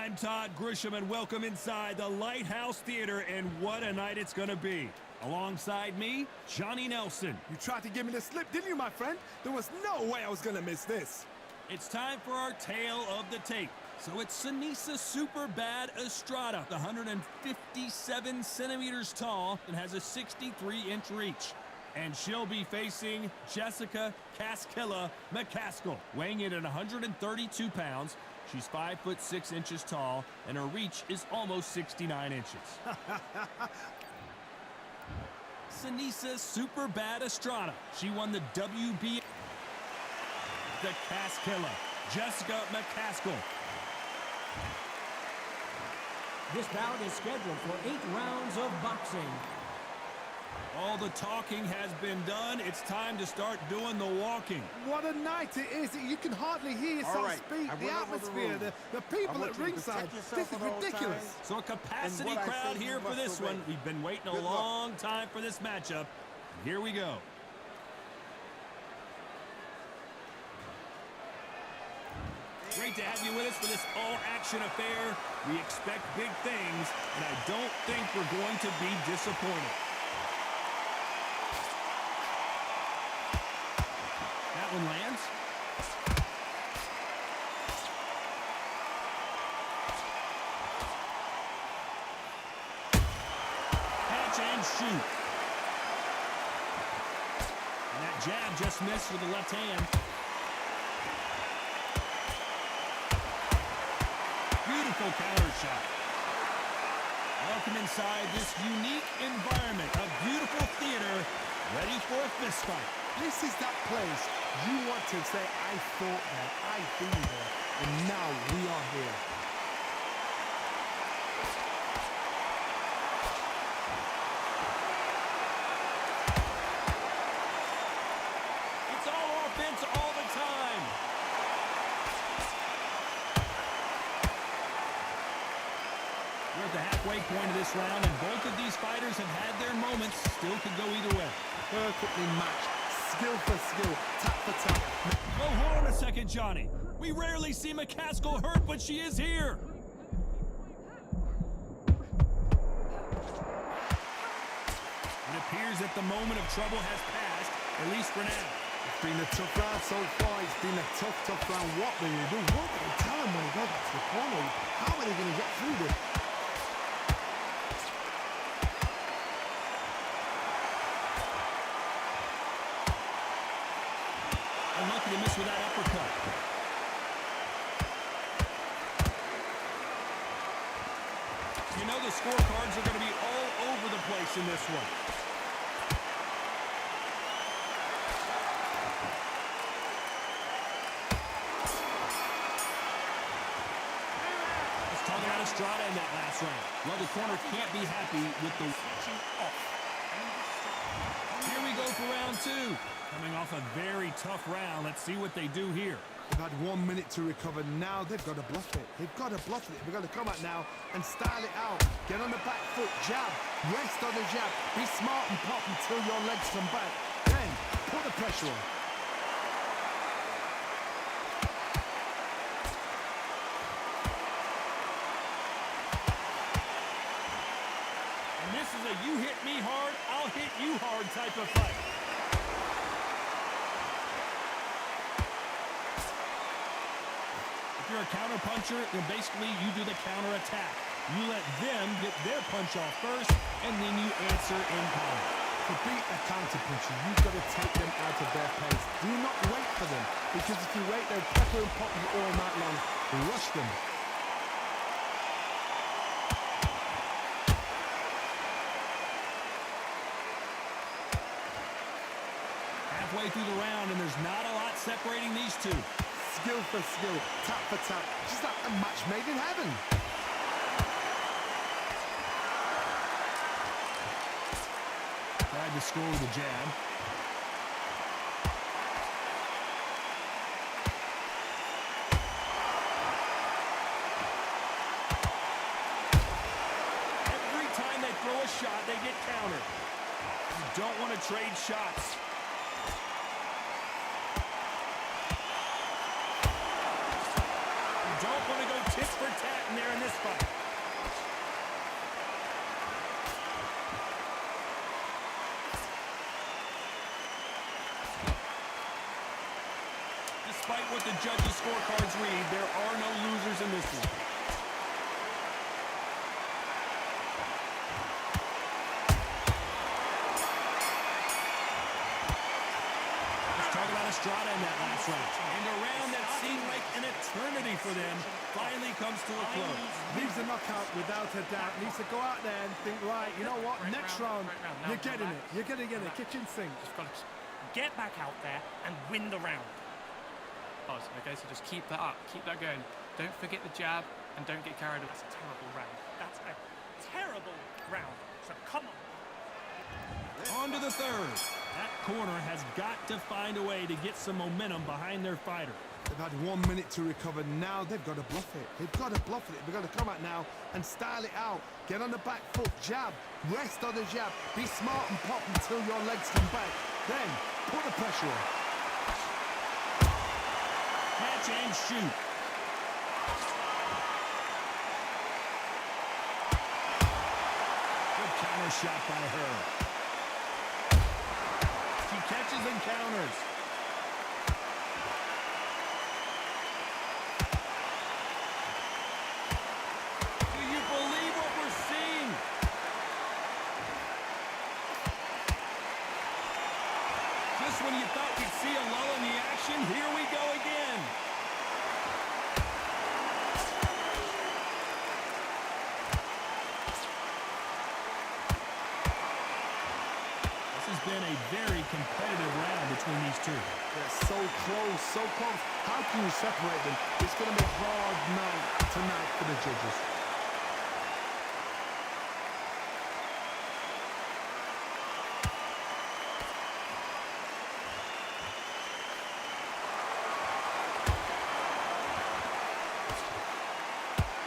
I'm Todd Grisham, and welcome inside the Lighthouse Theater, and what a night it's going to be. Alongside me, Johnny Nelson. You tried to give me the slip, didn't you, my friend? There was no way I was going to miss this. It's time for our tale of the tape. So it's Seniesa Super Bad Estrada, 157 centimeters tall and has a 63-inch reach. And she'll be facing Jessica CasKilla Mccaskill, weighing in at 132 pounds. She's 5'6" tall, and her reach is almost 69 inches. Seniesa Super Bad Estrada. She won the WB. The CasKilla, Jessica Mccaskill. This bout is scheduled for 8 rounds of boxing. All the talking has been done. It's time to start doing the walking. What a night it is. You can hardly hear yourself speak. The atmosphere, the people at ringside. This is ridiculous. So a capacity crowd here for this one. We've been waiting a long time for this matchup. Here we go. Great to have you with us for this all-action affair. We expect big things, and I don't think we're going to be disappointed. That one lands. Catch and shoot. And that jab just missed with the left hand. Beautiful counter shot. Welcome inside this unique environment, a beautiful theater, ready for a fist fight. This is that place you want to say, I thought that, I've been there, and now we are here. It's all offense all the time. We're at the halfway point of this round, and both of these fighters have had their moments. Still could go either way. Perfectly matched. Skill for skill, tap for tap. Oh, hold on a second, Johnny. We rarely see Mccaskill hurt, but she is here. It appears that the moment of trouble has passed, at least for now. It's been a tough round so far. It's been a tough round. What will they do? What will they tell them when they go back to the corner? How are they going to get through this? Unlucky to miss with that uppercut. You know the scorecards are going to be all over the place in this one. Let's talk about Estrada in that last round. Well, the corner can't be happy with the switching off. Here we go for round 2. Coming off a very tough round. Let's see what they do here. They've had 1 minute to recover. Now they've got to bluff it. They've got to bluff it. They've got to come out now and style it out. Get on the back foot, jab, rest on the jab. Be smart and pop until your legs come back. Then put the pressure on. And this is a you hit me hard, I'll hit you hard type of fight. If you're a counter puncher, then basically you do the counter attack. You let them get their punch off first, and then you answer in kind. To beat a counter puncher, you've got to take them out of their pace. Do not wait for them, because if you wait, they'll pepper and pop you all night long. Rush them. Halfway through the round, and there's not a lot separating these two. Skill for skill, tap for tap. Just like a match made in heaven. Tried to score with a jab. Every time they throw a shot, they get countered. You don't want to trade shots. Don't want to go tit for tat in there, and despite what the judges' scorecards read, there are no losers in this one. Estrada in that last round. And a round that seemed like an eternity for them finally comes to a close. Leaves a knockout without a doubt. Needs to go out there and think, right, you know what, next round, you're getting it. You're going to get it. Kitchen sink. Just got to get back out there and win the round. Oh, okay, so just keep that up. Keep that going. Don't forget the jab and don't get carried away. That's a terrible round. That's a terrible round. So come on. On to the third. That corner has got to find a way to get some momentum behind their fighter. They've had 1 minute to recover. Now they've got to bluff it. They've got to bluff it. They've got to come out now and style it out. Get on the back foot, jab, rest on the jab. Be smart and pop until your legs come back. Then put the pressure on. Catch and shoot. Good counter shot by her. She catches and counters. Do you believe what we're seeing? Just when you thought you'd see a lull in the action, here we go again. Been a very competitive round between these two. They're so close, so close. How can you separate them? It's going to be a hard night tonight for the judges.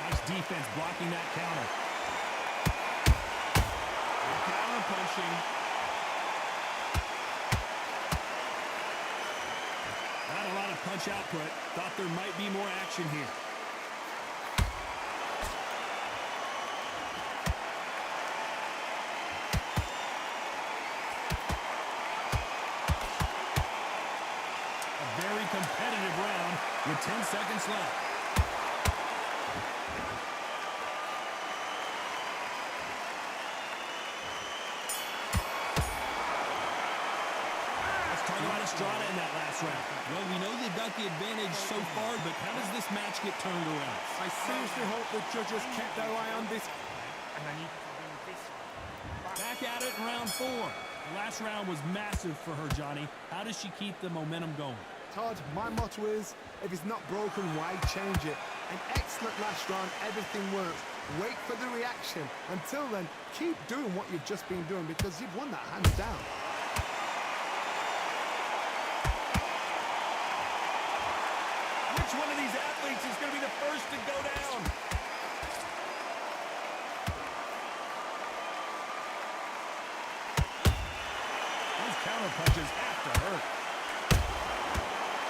Nice defense blocking that counter. Counter punching. Not a lot of punch output. Thought there might be more action here. A very competitive round with 10 seconds left. Estrada in that last round. Well, we know they've got the advantage so far, but how does this match get turned around? I seriously hope the judges kept their eye on this. And I need to win this one. Back at it in round 4. The last round was massive for her, Johnny. How does she keep the momentum going? Todd, my motto is, if it's not broken, why change it? An excellent last round, everything works. Wait for the reaction. Until then, keep doing what you've just been doing because you've won that hands down. Which one of these athletes is going to be the first to go down? Those counter punches have to hurt.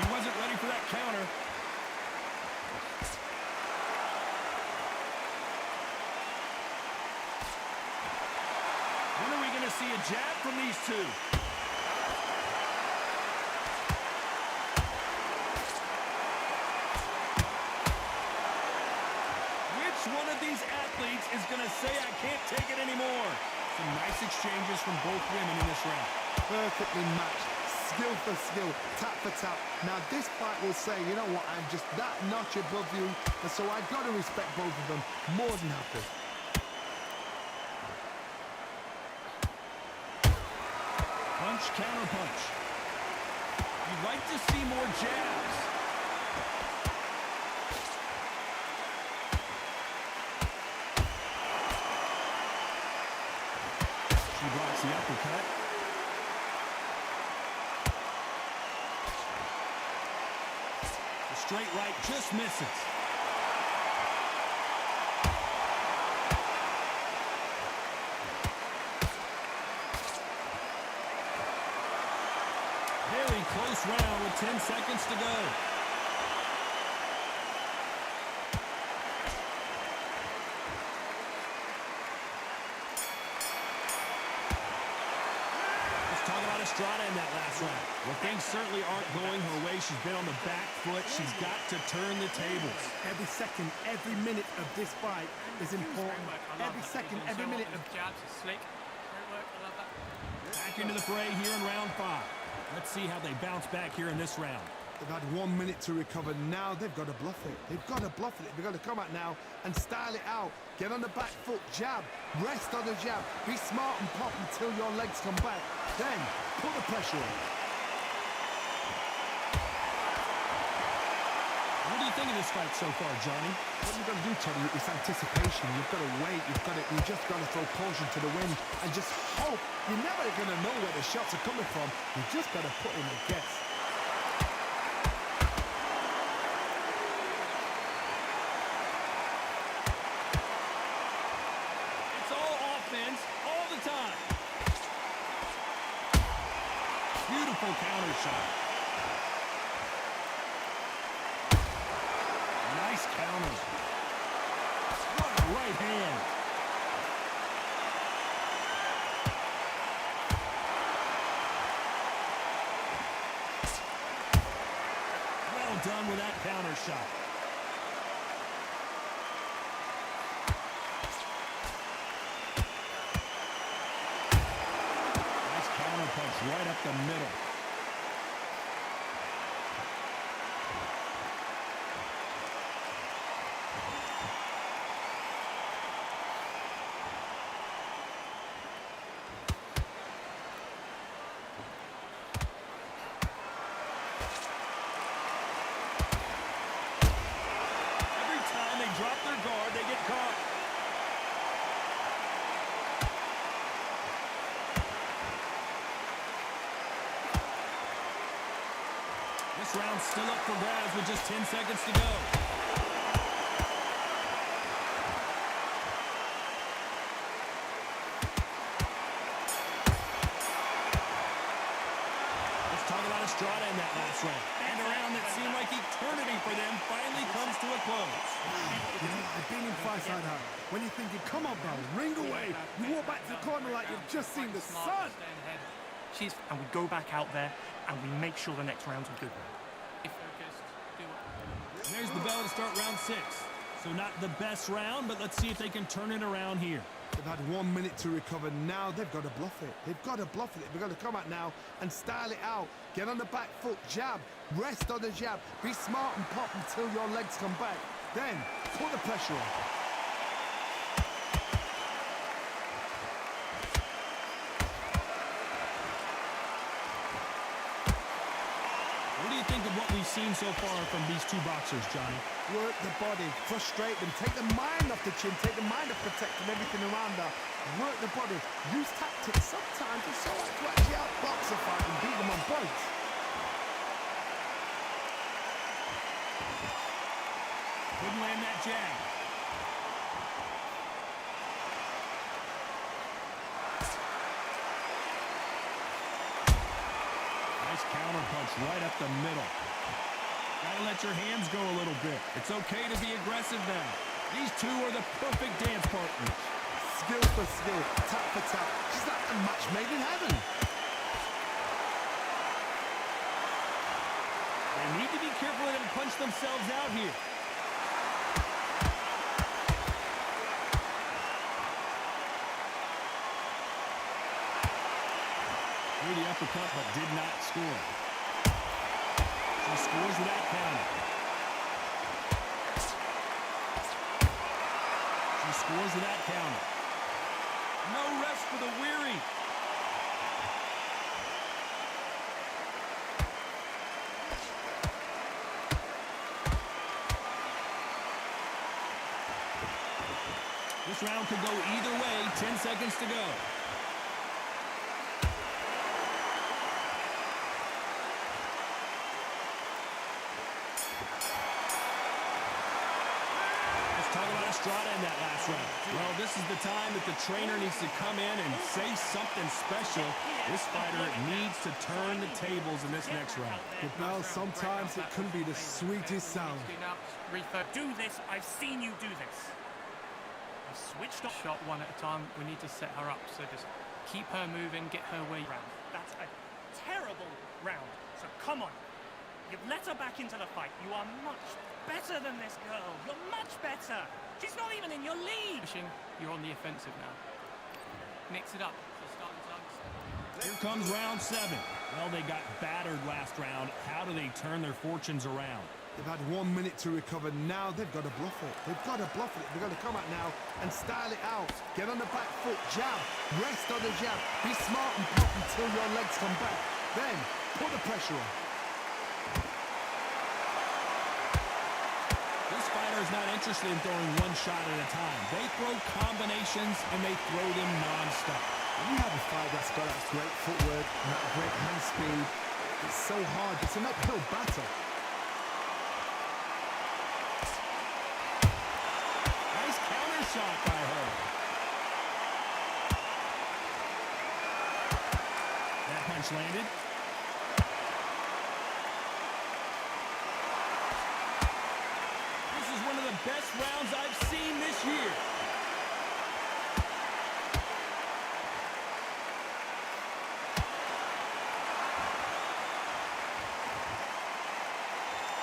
He wasn't ready for that counter. When are we going to see a jab from these two? One of these athletes is going to say, I can't take it anymore. Some nice exchanges from both women in this round. Perfectly matched, skill for skill, tap for tap. Now this fight will say, you know what, I'm just that notch above you, and so I've got to respect both of them more than happy. Punch, counter punch. You'd like to see more jabs. She blocks the uppercut. The straight right just misses. Very close round with 10 seconds to go. Estrada in that last round. Well, things certainly aren't going her way. She's been on the back foot. She's got to turn the tables. Every second, every minute of this fight is important. Every second, every minute of... Jabs are slick. Great work. I love that. Back into the fray here in round 5. Let's see how they bounce back here in this round. They've had 1 minute to recover. Now they've got to bluff it. They've got to bluff it. They've got to come out now and style it out. Get on the back foot, jab, rest on the jab. Be smart and pop until your legs come back. Then put the pressure on. What do you think of this fight so far, Johnny? What you've got to do, Teddy, is anticipation. You've got to wait. You just got to throw caution to the wind and just hope. You're never going to know where the shots are coming from. You just got to put in a guess. It's all offense all the time. Beautiful counter shot. Nice counter. What a right hand. Well done with that counter shot. Nice counter punch right up the middle. Drop their guard, they get caught. This round's still up for grabs with just 10 seconds to go. Let's talk about Estrada in that last round. And a round that seemed like eternity for them finally comes to a close. You know, I've been in fights like that. When you're thinking, come on, bro, ring away. You walk back to the corner like you've just seen the sun. And we go back out there and we make sure the next rounds are good. If focused, do it. There's the bell to start round 6. So not the best round, but let's see if they can turn it around here. They've had 1 minute to recover. Now they've got to bluff it. They've got to bluff it. They've got to come out now and style it out. Get on the back foot, jab, rest on the jab. Be smart and pop until your legs come back. Then put the pressure on. What do you think of what we've seen so far from these two boxers, Johnny? Work the body, frustrate them, take the mind off the chin, take the mind off protecting everything around her. Work the body, use tactics. Sometimes it's so hard to actually outbox a fight and beat them on points. Couldn't land that jab. Nice counter punch right up the middle. Gotta let your hands go a little bit. It's okay to be aggressive now. These two are the perfect dance partners. Skill for skill, tap for tap. She's like a match made in heaven. They need to be careful they don't punch themselves out here. Threw the uppercut, but did not score. She scores with that counter. She scores with that counter. No rest for the weary. This round could go either way. 10 seconds to go. Estrada in that last round. Well, this is the time that the trainer needs to come in and say something special. This fighter needs to turn the tables in this next round. The bell, sometimes it can be the sweetest sound. Do this. I've seen you do this. I switched off. Shot one at a time. We need to set her up. So just keep her moving, get her way round. That's a terrible round. Come on. You've let her back into the fight. You are much better than this girl. You're much better. She's not even in your league. You're on the offensive now. Mix it up. You're starting to understand. Here comes round 7. Well, they got battered last round. How do they turn their fortunes around? They've had 1 minute to recover. Now they've got to bluff it. They've got to bluff it. They've got to come out now and style it out. Get on the back foot, jab, rest on the jab. Be smart and pop until your legs come back. Then put the pressure on. This fighter is not interested in throwing one shot at a time. They throw combinations and they throw them non-stop. When you have a fight that's got that great footwork and that great hand speed, it's so hard. It's an uphill battle. Nice counter shot by her. That punch landed. This is one of the best rounds I've seen this year.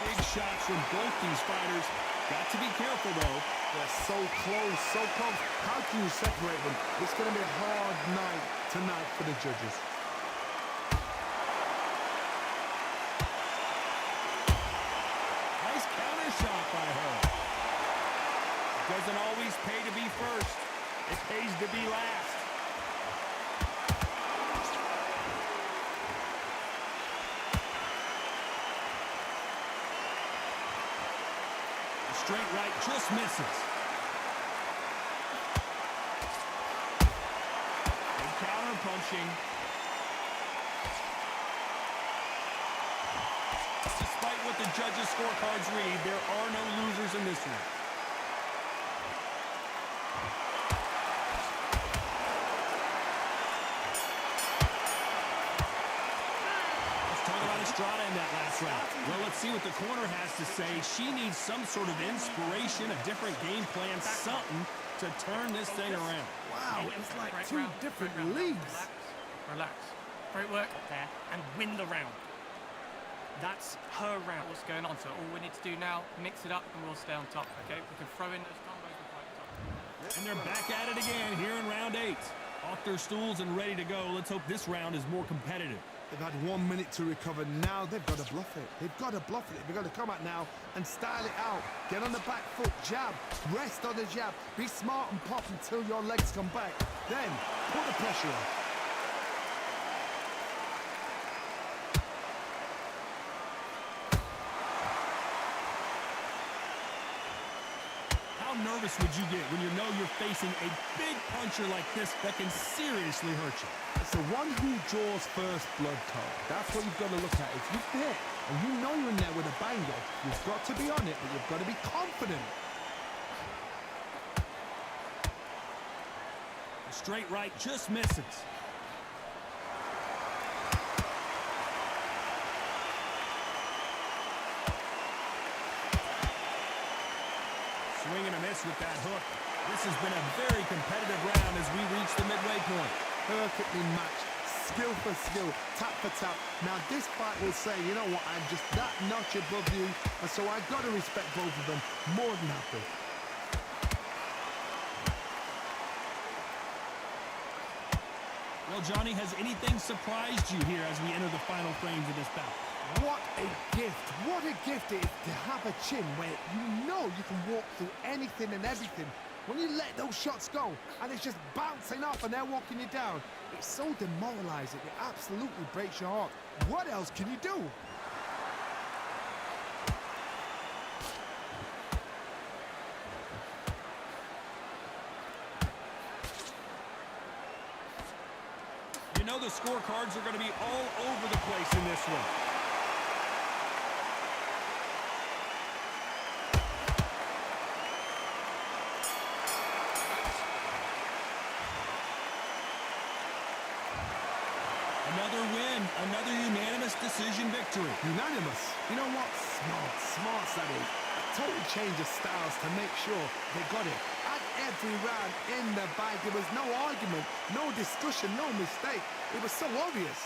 Big shots from both these fighters. Got to be careful, though. They're so close, so close. How can you separate them? It's going to be a hard night tonight for the judges. Nice counter shot by her. It doesn't always pay to be first. It pays to be last. Straight right just misses. And counter punching. Despite what the judges' scorecards read, there are no losers in this one. Estrada in that last round. Well, let's see what the corner has to say. She needs some sort of inspiration, a different game plan, something to turn this thing around. Wow, it's like two different leagues. Relax. Great work up there and win the round. That's her round. What's going on? So all we need to do now, mix it up and we'll stay on top, okay? We can throw in those combos and fight top. And they're back at it again here in round 8. Off their stools and ready to go. Let's hope this round is more competitive. They've had 1 minute to recover. Now they've got to bluff it. They've got to bluff it. They've got to come out now and style it out. Get on the back foot, jab, rest on the jab. Be smart and pop until your legs come back. Then put the pressure on. How nervous would you get when you know you're facing a big puncher like this that can seriously hurt you? It's the one who draws first blood card. That's what you've got to look at. If you're there and you know you're in there with a banger, you've got to be on it, but you've got to be confident. The straight right just misses. Swing and a miss with that hook. This has been a very competitive round as we reach the midway point. Perfectly matched, skill for skill, tap for tap. Now this fight will say, you know what, I'm just that notch above you, and so I've got to respect both of them more than happy. Well, Johnny, has anything surprised you here as we enter the final frames of this bout? What a gift. What a gift it is to have a chin where you know you can walk through anything and everything. When you let those shots go and it's just bouncing off and they're walking you down, it's so demoralizing. It absolutely breaks your heart. What else can you do? You know the scorecards are going to be all over the place in this one. Another win, another unanimous decision victory. Unanimous. You know what? Smart that is. A total change of styles to make sure they got it. At every round in the bag, there was no argument, no discussion, no mistake. It was so obvious.